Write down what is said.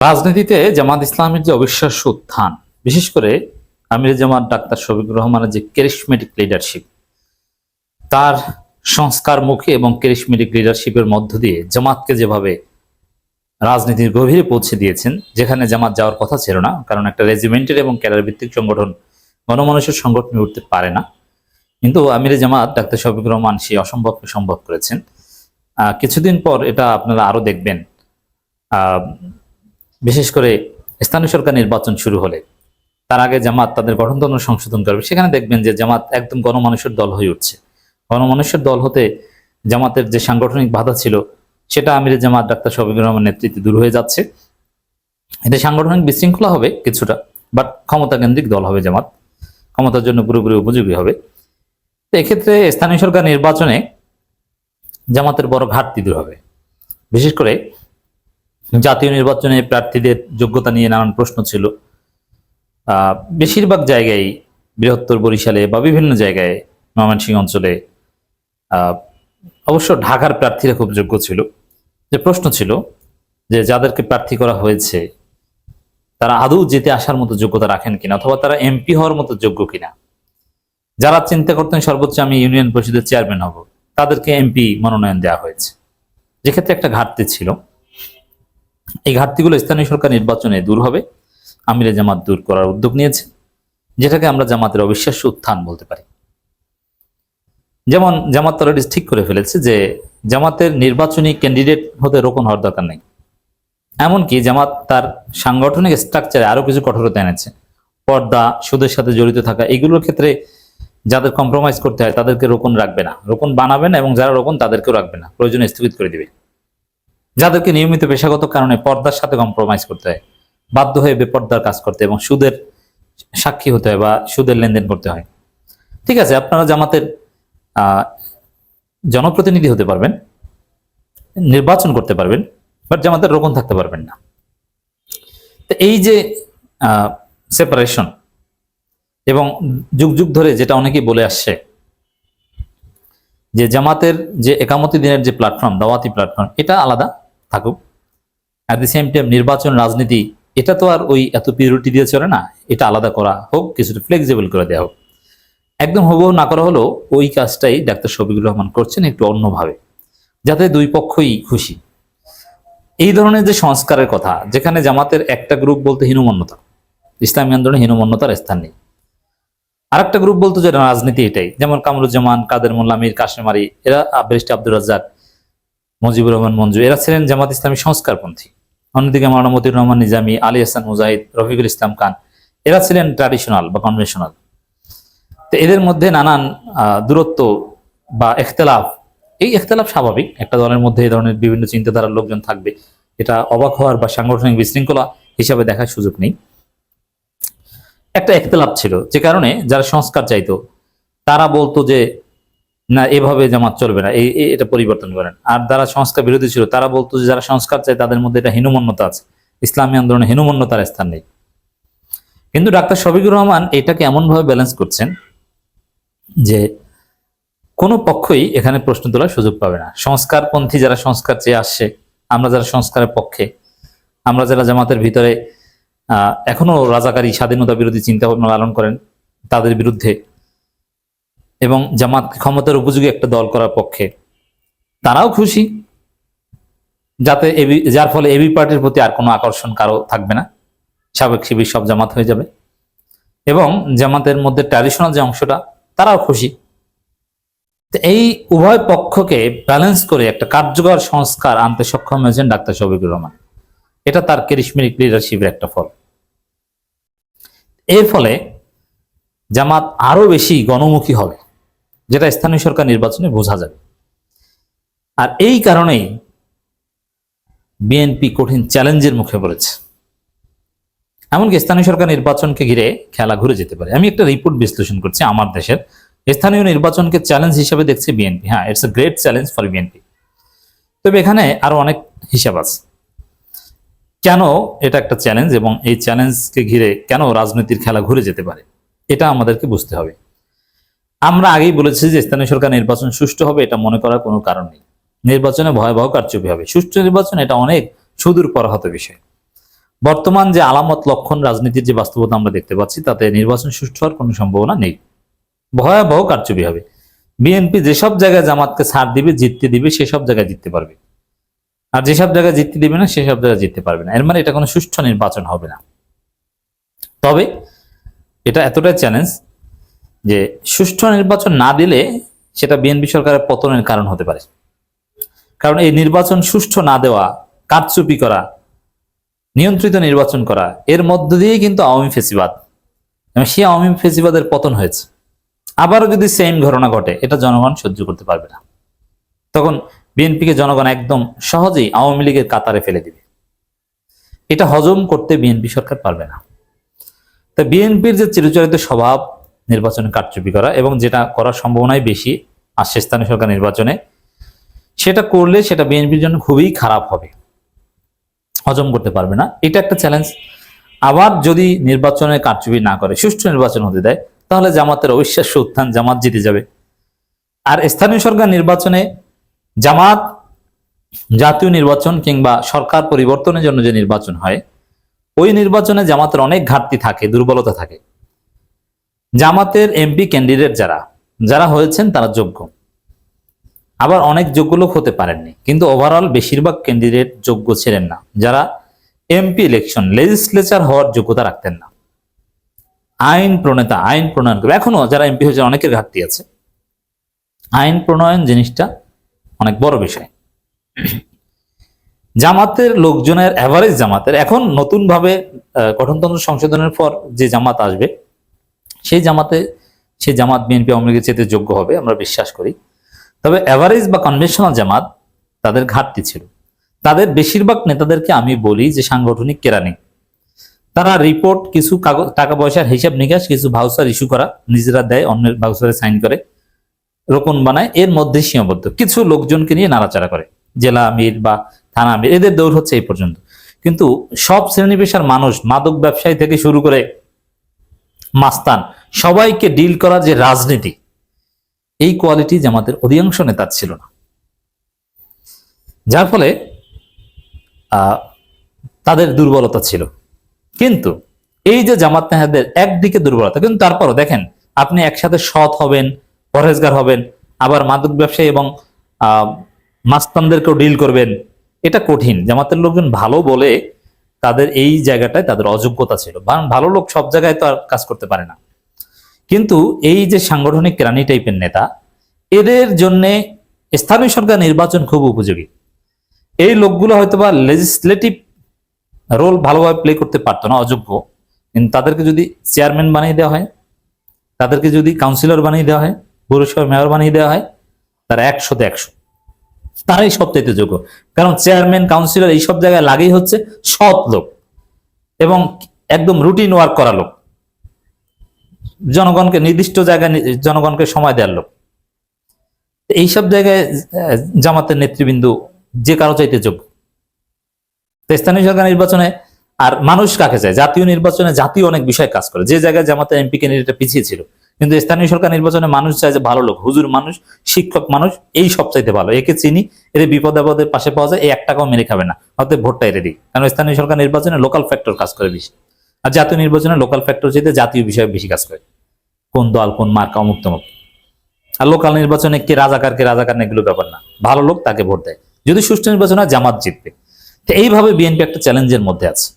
রাজনীতিতে জামাত ইসলামের যে অবিশ্বাস্য উত্থান, বিশেষ করে আমির জামাত ডাক্তার শফিকুর রহমানের যে ক্যারিশমেটিক লিডারশিপ, তার সংস্কারমুখী এবং ক্যারিশমেটিক লিডারশিপের মধ্য দিয়ে জামাতকে যেভাবে রাজনীতির গভীরে পৌঁছে দিয়েছেন, যেখানে জামাত যাওয়ার কথা ছিল না, কারণ একটা রেজিমেন্টের এবং ক্যাডার ভিত্তিক সংগঠন গণমানুষের সংগঠনে উঠতে পারে না। কিন্তু আমির জামাত ডাক্তার শফিকুর রহমান সেই অসম্ভবকে সম্ভব করেছেন। কিছুদিন পর এটা আপনারা আরো দেখবেন। বিশেষ করে স্থানীয় সরকার নির্বাচন শুরু হলে তার আগে জামাত তাদের গঠনতন্ত্র সংশোধন করবে, সেখানে দেখবেন যে জামাত একদম গণমানুষের দল হয়ে উঠছে। গণমানুষের দল হতে জামাতের যে সাংগঠনিক বাধা ছিল, সেটা আমির জামাত ডাক্তার শফিকুর রহমান নেতৃত্বে দূর হয়ে যাচ্ছে। এতে সাংগঠনিক বিশৃঙ্খলা হবে কিছুটা, বাট ক্ষমতা কেন্দ্রিক দল হবে জামাত, ক্ষমতার জন্য পুরোপুরি উপযোগী হবে। তো এক্ষেত্রে স্থানীয় সরকার নির্বাচনে জামাতের বড় ঘাটতি দূর হবে। বিশেষ করে জাতীয় নির্বাচনে প্রার্থীদের যোগ্যতা নিয়ে নানান প্রশ্ন ছিল। বেশিরভাগ জায়গায়, বৃহত্তর বরিশালে বা বিভিন্ন জায়গায়, ময়মনসিংহ অঞ্চলে, অবশ্য ঢাকার প্রার্থীরা খুব যোগ্য ছিল। যে প্রশ্ন ছিল যে যাদেরকে প্রার্থী করা হয়েছে তারা আদৌ যেতে আসার মতো যোগ্যতা রাখেন কিনা, অথবা তারা এমপি হওয়ার মতো যোগ্য কিনা। যারা চিন্তা করতেন সর্বোচ্চ আমি ইউনিয়ন পরিষদের চেয়ারম্যান হব, তাদেরকে এমপি মনোনয়ন দেওয়া হয়েছে, যেক্ষেত্রে একটা ঘাটতি ছিল। এই ঘাটতিগুলো স্থানীয় সরকার নির্বাচনে দূর হবে। আমিরে জামাত দূর করার উদ্যোগ নিয়েছে, যেটাকে আমরা জামাতের অবিশ্বাস্য উত্থান বলতে পারি। যেমন জামাত অলরেডি ঠিক করে ফেলেছে যে জামাতের নির্বাচনী ক্যান্ডিডেট হতে রোকন হওয়ার দরকার নেই। এমনকি জামাত তার সাংগঠনিক স্ট্রাকচারে আরো কিছু কঠোরতা এনেছে। পর্দা, সুদের সাথে জড়িত থাকা, এগুলোর ক্ষেত্রে যাদের কম্প্রোমাইজ করতে হয় তাদেরকে রোকন রাখবে না, রোকন বানাবে না, এবং যারা রোকন তাদেরকেও রাখবে না, প্রয়োজনে স্থগিত করে দিবে। যাদেরকে নিয়মিত পেশাগত কারণে পর্দার সাথে কম্প্রোমাইজ করতে হয়, বাধ্য হয়ে বেপর্দার কাজ করতে এবং সুদের সাক্ষী হতে হয় বা সুদের লেনদেন করতে হয়, ঠিক আছে, আপনারা জামাতের জনপ্রতিনিধি হতে পারবেন, নির্বাচন করতে পারবেন, বাট জামাতের রোকন থাকতে পারবেন না। তো এই যে সেপারেশন, এবং যুগ যুগ ধরে যেটা অনেকেই বলে আসছে যে জামাতের যে একামতি দিনের যে প্ল্যাটফর্ম, দাওয়াতি প্ল্যাটফর্ম, এটা আলাদা থাকুক। অ্যাট দি সেম টাইম নির্বাচন রাজনীতি, এটা তো আর ওই এত পিউরিটি দিয়ে চলে না, এটা আলাদা করা হোক, কিছুটা ফ্লেক্সিবল করে দেওয়া হোক। একদম হুবহু না করা হলেও ওই কাজটাই ডাক্তার শফিকুর রহমান করছেন একটু অন্যভাবে, যাতে দুই পক্ষই খুশি। এই ধরনের যে সংস্কারের কথা, যেখানে জামাতের একটা গ্রুপ বলতে হীনমন্যতা, ইসলামী আন্দোলনে হীনমন্যতার স্থান নেই, আর একটা গ্রুপ বলতো যে রাজনীতি এটাই, যেমন কামরুজ্জামান, কাদের মোল্লা, মীর কাশেম আলী, এরা, ব্যারিস্টার আব্দুর রাজ্জাক, মুজিবুর রহমান মঞ্জু, এরা ছিলেন জামাত ইসলামী সংস্কারপন্থী। অন্যদিকে মাওলানা মতিউর রহমান নিজামী, আলী হাসান মুজাহিদ, রফিকুল ইসলাম খান, এরা ছিলেন ট্র্যাডিশনাল বা কনভেনশনাল। তো এদের মধ্যে নানান দূরত্ব বা এখতেলাফ, এই এখতেলাফ স্বাভাবিক, একটা দলের মধ্যে এই ধরনের বিভিন্ন চিন্তাধারার লোকজন থাকবে, এটা অবাক হওয়ার বা সাংগঠনিক বিশৃঙ্খলা হিসাবে দেখার সুযোগ নেই। একটা এখতেলাফ ছিল, যে কারণে যারা সংস্কার চাইতো তারা বলতো যে না, এভাবে জামাত চলবে না, এটা পরিবর্তন করেন। আর যারা সংস্কার বিরোধী ছিল তারা বলতো যে যারা সংস্কার চায় তাদের মধ্যে এটা হীনমন্যতা আছে, ইসলামী আন্দোলনে হীনমন্যতার স্থান নেই। কিন্তু ডাক্তার শফিকুর রহমান এটাকে এমনভাবে ব্যালেন্স করছেন যে কোনো পক্ষই এখানে প্রশ্ন তোলার সুযোগ পাবে না। সংস্কারপন্থী যারা সংস্কার চেয়ে আসছে, আমরা যারা সংস্কারের পক্ষে, আমরা যারা জামাতের ভিতরে এখনো রাজাকারী স্বাধীনতা বিরোধী চিন্তা ভাবনা লালন করেন তাদের বিরুদ্ধে, এবং জামাত ক্ষমতার উপযোগী একটা দল করার পক্ষে, তারাও খুশি, যাতে যার ফলে এবি পার্টির প্রতি আর কোনো আকর্ষণ কারো থাকবে না, সাবেক শিবির সব জামাত হয়ে যাবে, এবং জামাতের মধ্যে ট্র্যাডিশনাল যে অংশটা, তারাও খুশি। এই উভয় পক্ষকে ব্যালেন্স করে একটা কার্যকর সংস্কার আনতে সক্ষম হয়েছেন ডাক্তার শফিকুর রহমান। এটা তার ক্যারিশমেটিক লিডারশিপের একটা ফল। এর ফলে জামাত আরো বেশি গণমুখী হবে, যেটা স্থানীয় সরকার নির্বাচনে বোঝা যাবে। আর এই কারণেই বিএনপি কঠিন চ্যালেঞ্জের মুখে পড়েছে। এমনকি স্থানীয় সরকার নির্বাচনকে ঘিরে খেলা ঘুরে যেতে পারে। আমি একটা রিপোর্ট বিশ্লেষণ করছি, আমার দেশের স্থানীয় নির্বাচনকে চ্যালেঞ্জ হিসেবে দেখছে বিএনপি। হ্যাঁ, it's a great challenge for BNP. তবে এখানে আরো অনেক হিসাব আছে কেন এটা একটা চ্যালেঞ্জ, এবং এই চ্যালেঞ্জকে ঘিরে কেন রাজনীতির খেলা ঘুরে যেতে পারে, এটা আমাদেরকে বুঝতে হবে। আমরা আগেই বলেছি যে স্থানীয় সরকার নির্বাচন সুষ্ঠু হবে, এটা মনে করার কোনো কারণ নেই। নির্বাচনে ভয়াবহ কারচুপি হবে, সুষ্ঠু নির্বাচন এটা অনেক সুদূর পরাহত বিষয়। বর্তমান যে আলামত লক্ষণ রাজনীতির যে বাস্তবতা আমরা দেখতে পাচ্ছি, তাতে নির্বাচন সুষ্ঠু হওয়ার কোনো সম্ভাবনা নেই, ভয়াবহ কারচুপি হবে। বিএনপি যেসব জায়গায় জামাতকে ছাড় দিবে, জিততে দিবে, সেসব জায়গায় জিততে পারবে, আর যেসব জায়গায় জিততে দিবে না সেসব জায়গায় জিততে পারবে না। এর মানে এটা কোনো সুষ্ঠু নির্বাচন হবে না। তবে এটা এতটাই চ্যালেঞ্জ যে সুষ্ঠু নির্বাচন না দিলে সেটা বিএনপি সরকারের পতনের কারণ হতে পারে। কারণ এই নির্বাচন সুষ্ঠু না দেওয়া, কারচুপি করা, নিয়ন্ত্রিত নির্বাচন করা, এর মধ্য দিয়ে কিন্তু আওয়ামী ফেসিবাদ, এবং সেই আওয়ামী ফেসিবাদের পতন হয়েছে। আবারও যদি সেম ঘটনা ঘটে, এটা জনগণ সহ্য করতে পারবে না। তখন বিএনপিকে জনগণ একদম সহজেই আওয়ামী লীগের কাতারে ফেলে দিবে। এটা হজম করতে বিএনপি সরকার পারবে না। তো বিএনপির যে চিরচরিত স্বভাব নির্বাচনে কারচুপি করা, এবং যেটা করার সম্ভাবনাই বেশি আসছে স্থানীয় সরকার নির্বাচনে, সেটা করলে সেটা বিএনপির জন্য খুবই খারাপ হবে, হজম করতে পারবে না। এটা একটা চ্যালেঞ্জ। আবার যদি নির্বাচনে কারচুপি না করে সুষ্ঠু নির্বাচন হতে দেয়, তাহলে জামাতের অবিশ্বাস্য উত্থান, জামাত জিতে যাবে। আর স্থানীয় সরকার নির্বাচনে জামাত জাতীয় নির্বাচন কিংবা সরকার পরিবর্তনের জন্য যে নির্বাচন হয়, ওই নির্বাচনে জামাতের অনেক ঘাটতি থাকে, দুর্বলতা থাকে। জামাতের এমপি ক্যান্ডিডেট যারা যারা হয়েছেন তারা যোগ্য, আবার অনেক যোগ্য লোক হতে পারেননি, কিন্তু ওভারঅল বেশিরভাগ ক্যান্ডিডেট যোগ্য ছিলেন না, যারা এমপি ইলেকশন লেজিসলেচার হওয়ার যোগ্যতা রাখতেন না। আইন প্রণেতা, আইন প্রণয়ন করবে, এখনো যারা এমপি হয়েছে অনেকের ঘাটতি আছে। আইন প্রণয়ন জিনিসটা অনেক বড় বিষয়। জামাতের লোকজনের এভারেজ জামাতের এখন নতুন ভাবে গঠনতন্ত্র সংশোধনের পর যে জামাত আসবে, সেই জামাত বিএনপি আওয়ামী লীগের চেয়ে যোগ্য হবে আমরা বিশ্বাস করি। তবে এভারেজ বা কনভেনশনাল জামাত, তাদের ঘাটতি ছিল। তাদের বেশিরভাগ নেতাদেরকে আমি বলি যে সাংগঠনিক কেরানি, তারা রিপোর্ট, কিছু কাগজ, টাকা পয়সার হিসাব নিকাশ, কিছু ভাউচার ইস্যু করা, নিজেরা দেয়, অন্যের ভাউচারে সাইন করে, রোকন বানায়, এর মধ্যে সীমাবদ্ধ। কিছু লোকজনকে নিয়ে নাড়াচাড়া করে, জেলা আমির বা থানা আমির, এদের দৌড় হচ্ছে এই পর্যন্ত। কিন্তু সব শ্রেণী পেশার মানুষ, মাদক ব্যবসায়ী থেকে শুরু করে মাস্তান, সবাইকে ডিল করার যে রাজনীতি, এই কোয়ালিটি জামাতের অধিকাংশ নেতার ছিল না। যার ফলে তাদের দুর্বলতা ছিল। কিন্তু এই যে জামাত নেতাদের একদিকে দুর্বলতা, কিন্তু তারপরও দেখেন, আপনি একসাথে সৎ হবেন, পরহেজগার হবেন, আবার মাদক ব্যবসায়ী এবং মাস্তানদেরকেও ডিল করবেন, এটা কঠিন। জামাতের লোকজন ভালো বলে তাদের এই জায়গাটায় তাদের অযোগ্যতা ছিল। ভালো লোক সব জায়গায় তো আর কাজ করতে পারে না। কিন্তু এই যে সাংগঠনিক কেরানি টাইপের নেতা, এদের জন্য স্থানীয় সরকার নির্বাচন খুব উপযোগী। এই লোকগুলো হয়তোবা লেজিসলেটিভ রোল ভালোভাবে প্লে করতে পারতো না, অযোগ্য, কিন্তু তাদেরকে যদি চেয়ারম্যান বানিয়ে দেওয়া হয়, তাদেরকে যদি কাউন্সিলর বানিয়ে দেওয়া হয়, পৌরসভার মেয়র বানিয়ে দেওয়া হয়, তারা 100তে 100, তারাই সবচাইতে যোগ্য। কারণ চেয়ারম্যান, কাউন্সিলর এইসব জায়গায় লাগেই হচ্ছে সৎ লোক এবং একদম রুটিন ওয়ার্ক করা লোক, জনগণকে নির্দিষ্ট জায়গায় জনগণকে সময় দেওয়ার লোক। এইসব জায়গায় জামাতের নেতৃবৃন্দ যে কারো চাইতে যোগ্য। স্থানীয় সরকার নির্বাচনে আর মানুষ কাকে চায়? জাতীয় নির্বাচনে জাতীয় অনেক বিষয় কাজ করে, যে জায়গায় জামাতের এমপি ক্যান্ডিডেট পিছিয়ে ছিল। কিন্তু স্থানীয় সরকার নির্বাচনে মানুষ চায় যে ভালো লোক, হুজুর মানুষ, শিক্ষক মানুষ, এই সব চাইতে ভালো, একে চিনি, এর বিপদ আপদের পাশে পাওয়া যায়, এই 1 টাকাও মেরে খাবে না, অতএব ভোটটাই রেডি। কারণ স্থানীয় সরকার নির্বাচনে লোকাল ফ্যাক্টর কাজ করে বেশি, আর জাতীয় নির্বাচনে লোকাল ফ্যাক্টর চাইতে জাতীয় বিষয় বেশি কাজ করে, কোন দল, কোন মার্কা, অমুক তমুক। আর লোকাল নির্বাচনে কে রাজাকার না, এগুলো ব্যাপার না, ভালো লোক তাকে ভোট দেয়। যদি সুষ্ঠু নির্বাচন হয় জামাত জিতবে। তো এইভাবে বিএনপি একটা চ্যালেঞ্জের মধ্যে আছে।